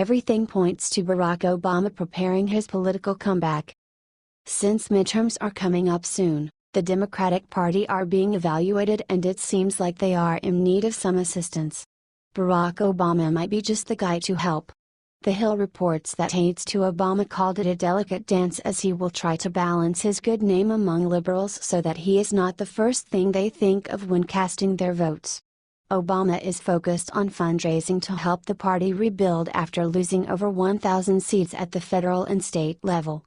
Everything points to Barack Obama preparing his political comeback. Since midterms are coming up soon, the Democratic Party are being evaluated and it seems like they are in need of some assistance. Barack Obama might be just the guy to help. The Hill reports that aides to Obama called it a delicate dance as he will try to balance his good name among liberals so that he is not the first thing they think of when casting their votes. Obama is focused on fundraising to help the party rebuild after losing over 1,000 seats at the federal and state level.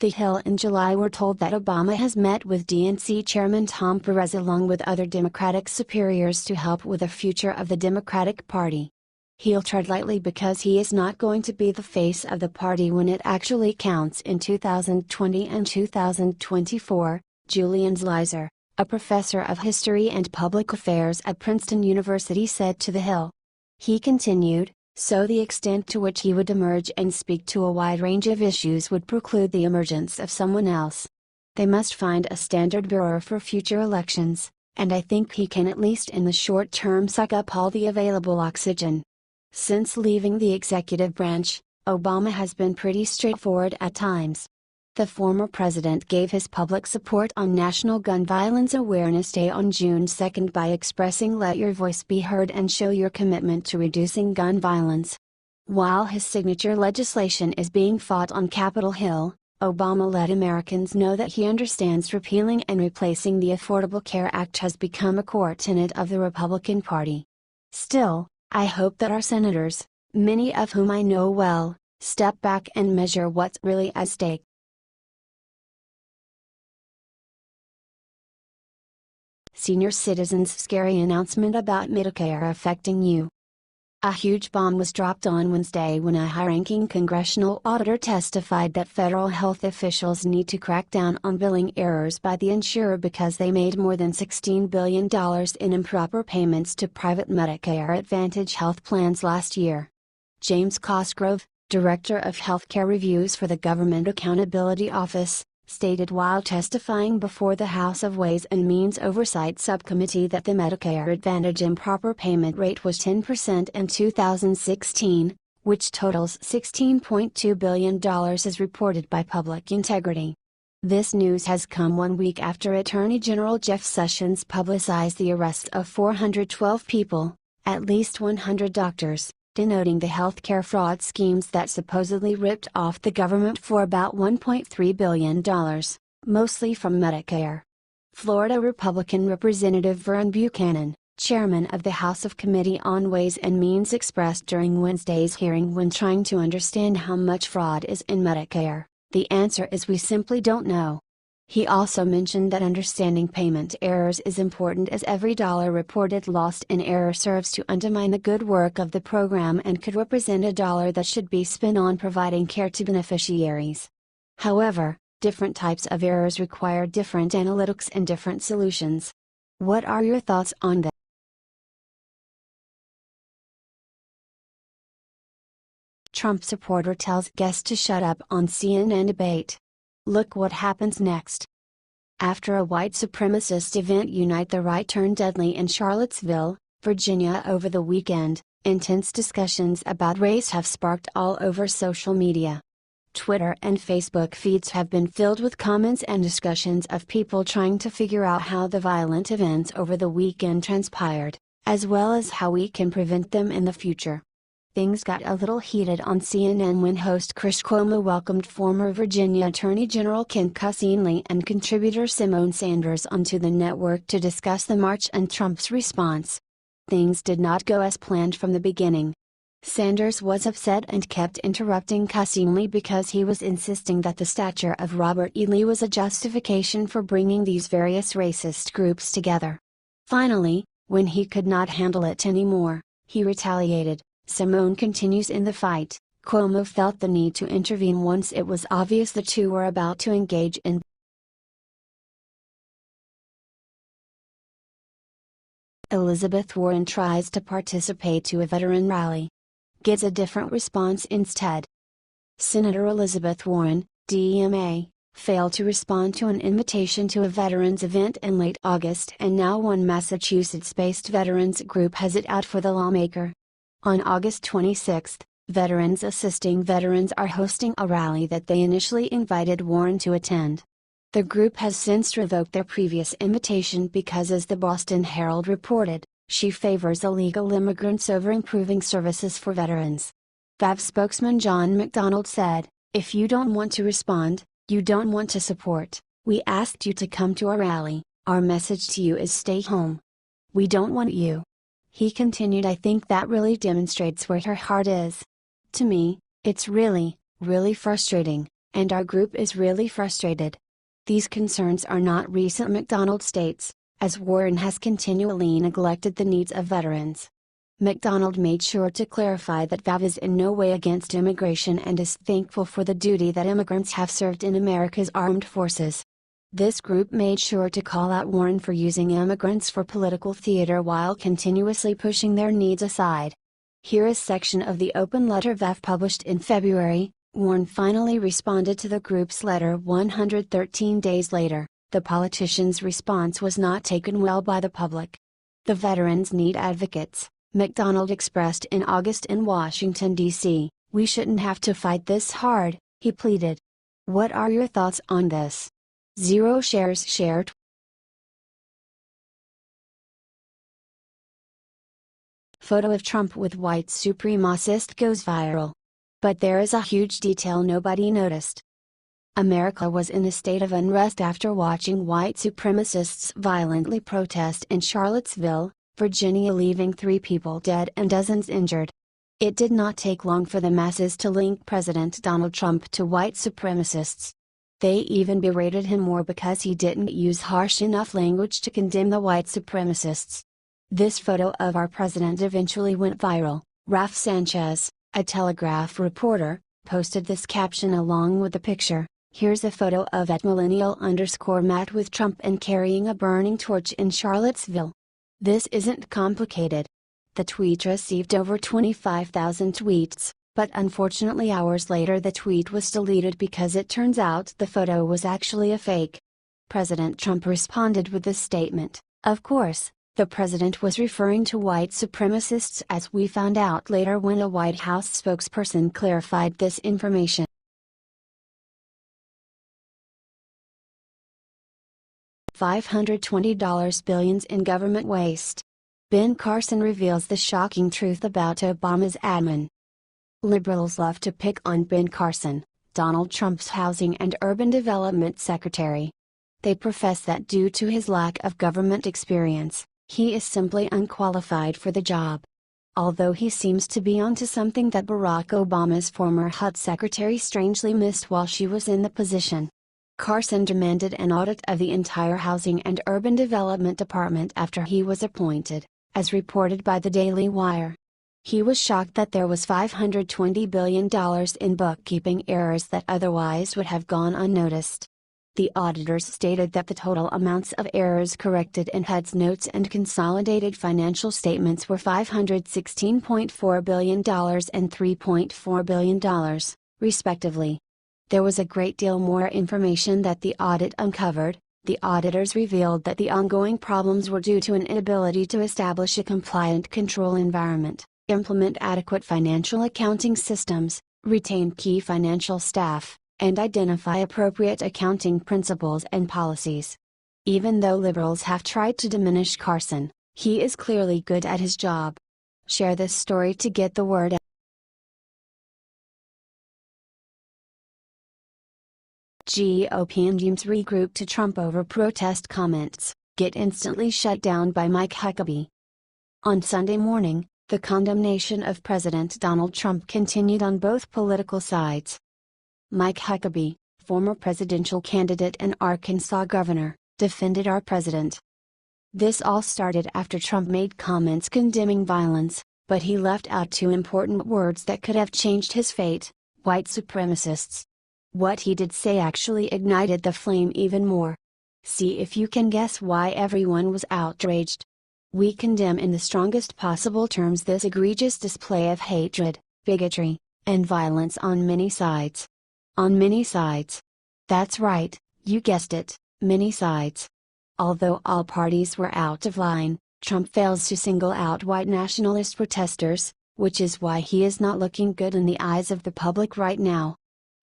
The Hill in July were told that Obama has met with DNC Chairman Tom Perez along with other Democratic superiors to help with the future of the Democratic Party. He'll tread lightly because he is not going to be the face of the party when it actually counts in 2020 and 2024, Julian Zelizer, a professor of history and public affairs at Princeton University said to The Hill. He continued, so the extent to which he would emerge and speak to a wide range of issues would preclude the emergence of someone else. They must find a standard bearer for future elections, and I think he can at least in the short term suck up all the available oxygen. Since leaving the executive branch, Obama has been pretty straightforward at times. The former president gave his public support on National Gun Violence Awareness Day on June 2 by expressing "Let your voice be heard and show your commitment to reducing gun violence." While his signature legislation is being fought on Capitol Hill, Obama let Americans know that he understands repealing and replacing the Affordable Care Act has become a core tenet of the Republican Party. Still, I hope that our senators, many of whom I know well, step back and measure what's really at stake. Senior citizens' scary announcement about Medicare affecting you. A huge bomb was dropped on Wednesday when a high-ranking congressional auditor testified that federal health officials need to crack down on billing errors by the insurer because they made more than $16 billion in improper payments to private Medicare Advantage health plans last year. James Cosgrove, Director of Healthcare Reviews for the Government Accountability Office, stated while testifying before the House of Ways and Means Oversight Subcommittee that the Medicare Advantage improper payment rate was 10% in 2016, which totals $16.2 billion as reported by Public Integrity. This news has come 1 week after Attorney General Jeff Sessions publicized the arrest of 412 people, at least 100 doctors, denoting the healthcare fraud schemes that supposedly ripped off the government for about $1.3 billion, mostly from Medicare. Florida Republican Representative Vern Buchanan, chairman of the House Committee on Ways and Means, expressed during Wednesday's hearing when trying to understand how much fraud is in Medicare, "The answer is we simply don't know." He also mentioned that understanding payment errors is important as every dollar reported lost in error serves to undermine the good work of the program and could represent a dollar that should be spent on providing care to beneficiaries. However, different types of errors require different analytics and different solutions. What are your thoughts on that? Trump supporter tells guest to shut up on CNN debate. Look what happens next. After a white supremacist event Unite the Right turned deadly in Charlottesville, Virginia over the weekend, intense discussions about race have sparked all over social media. Twitter and Facebook feeds have been filled with comments and discussions of people trying to figure out how the violent events over the weekend transpired, as well as how we can prevent them in the future. Things got a little heated on CNN when host Chris Cuomo welcomed former Virginia Attorney General Ken Cuccinelli and contributor Simone Sanders onto the network to discuss the march and Trump's response. Things did not go as planned from the beginning. Sanders was upset and kept interrupting Cuccinelli because he was insisting that the stature of Robert E. Lee was a justification for bringing these various racist groups together. Finally, when he could not handle it anymore, he retaliated. Simone continues in the fight. Cuomo felt the need to intervene once it was obvious the two were about to engage in. Elizabeth Warren tries to participate to a veteran rally. Gets a different response instead. Senator Elizabeth Warren, DMA, failed to respond to an invitation to a veterans event in late August, and now one Massachusetts-based veterans group has it out for the lawmaker. On August 26, Veterans Assisting Veterans are hosting a rally that they initially invited Warren to attend. The group has since revoked their previous invitation because, as the Boston Herald reported, she favors illegal immigrants over improving services for veterans. VAV spokesman John McDonald said, "If you don't want to respond, you don't want to support, we asked you to come to our rally, our message to you is stay home. We don't want you." He continued, "I think that really demonstrates where her heart is. To me, it's really, really frustrating, and our group is really frustrated. These concerns are not recent," McDonald states, as Warren has continually neglected the needs of veterans. McDonald made sure to clarify that VAV is in no way against immigration and is thankful for the duty that immigrants have served in America's armed forces. This group made sure to call out Warren for using immigrants for political theater while continuously pushing their needs aside. Here is a section of the open letter VAV published in February. Warren finally responded to the group's letter 113 days later. The politician's response was not taken well by the public. "The veterans need advocates," McDonald expressed in August in Washington, D.C. "We shouldn't have to fight this hard," he pleaded. What are your thoughts on this? 0 shares shared. Photo of Trump with white supremacist goes viral. But there is a huge detail nobody noticed. America was in a state of unrest after watching white supremacists violently protest in Charlottesville, Virginia, leaving 3 people dead and dozens injured. It did not take long for the masses to link President Donald Trump to white supremacists. They even berated him more because he didn't use harsh enough language to condemn the white supremacists. This photo of our president eventually went viral. Ralph Sanchez, a Telegraph reporter, posted this caption along with the picture. Here's a photo of @millennial_Matt with Trump and carrying a burning torch in Charlottesville. This isn't complicated. The tweet received over 25,000 tweets, but unfortunately hours later the tweet was deleted because it turns out the photo was actually a fake. President Trump responded with this statement: "Of course, the president was referring to white supremacists, as we found out later when a White House spokesperson clarified this information." $520 billions in government waste. Ben Carson reveals the shocking truth about Obama's admin. Liberals love to pick on Ben Carson, Donald Trump's Housing and Urban Development Secretary. They profess that due to his lack of government experience, he is simply unqualified for the job. Although he seems to be onto something that Barack Obama's former HUD secretary strangely missed while she was in the position. Carson demanded an audit of the entire Housing and Urban Development Department after he was appointed, as reported by the Daily Wire. He was shocked that there was $520 billion in bookkeeping errors that otherwise would have gone unnoticed. The auditors stated that the total amounts of errors corrected in HUD's notes and consolidated financial statements were $516.4 billion and $3.4 billion, respectively. There was a great deal more information that the audit uncovered. The auditors revealed that the ongoing problems were due to an inability to establish a compliant control environment, implement adequate financial accounting systems, retain key financial staff, and identify appropriate accounting principles and policies. Even though liberals have tried to diminish Carson, he is clearly good at his job. Share this story to get the word out. GOP and Dems regroup to Trump over protest comments, get instantly shut down by Mike Huckabee. On Sunday morning, the condemnation of President Donald Trump continued on both political sides. Mike Huckabee, former presidential candidate and Arkansas governor, defended our president. This all started after Trump made comments condemning violence, but he left out 2 important words that could have changed his fate: white supremacists. What he did say actually ignited the flame even more. See if you can guess why everyone was outraged. We condemn in the strongest possible terms this egregious display of hatred, bigotry, and violence on many sides. On many sides. That's right, you guessed it, many sides. Although all parties were out of line, Trump fails to single out white nationalist protesters, which is why he is not looking good in the eyes of the public right now.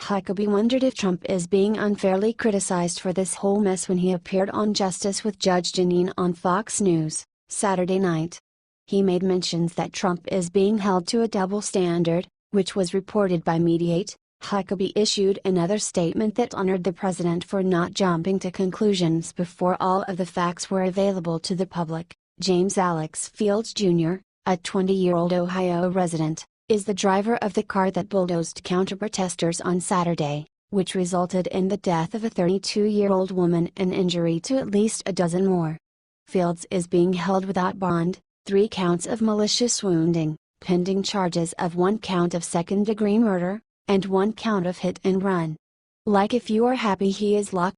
Huckabee wondered if Trump is being unfairly criticized for this whole mess when he appeared on Justice with Judge Jeanine on Fox News, Saturday night. He made mentions that Trump is being held to a double standard, which was reported by Mediaite. Huckabee issued another statement that honored the president for not jumping to conclusions before all of the facts were available to the public. James Alex Fields Jr., a 20-year-old Ohio resident, is the driver of the car that bulldozed counter-protesters on Saturday, which resulted in the death of a 32-year-old woman and injury to at least a dozen more. Fields is being held without bond, 3 counts of malicious wounding, pending charges of 1 count of second-degree murder, and 1 count of hit and run. Like if you are happy he is locked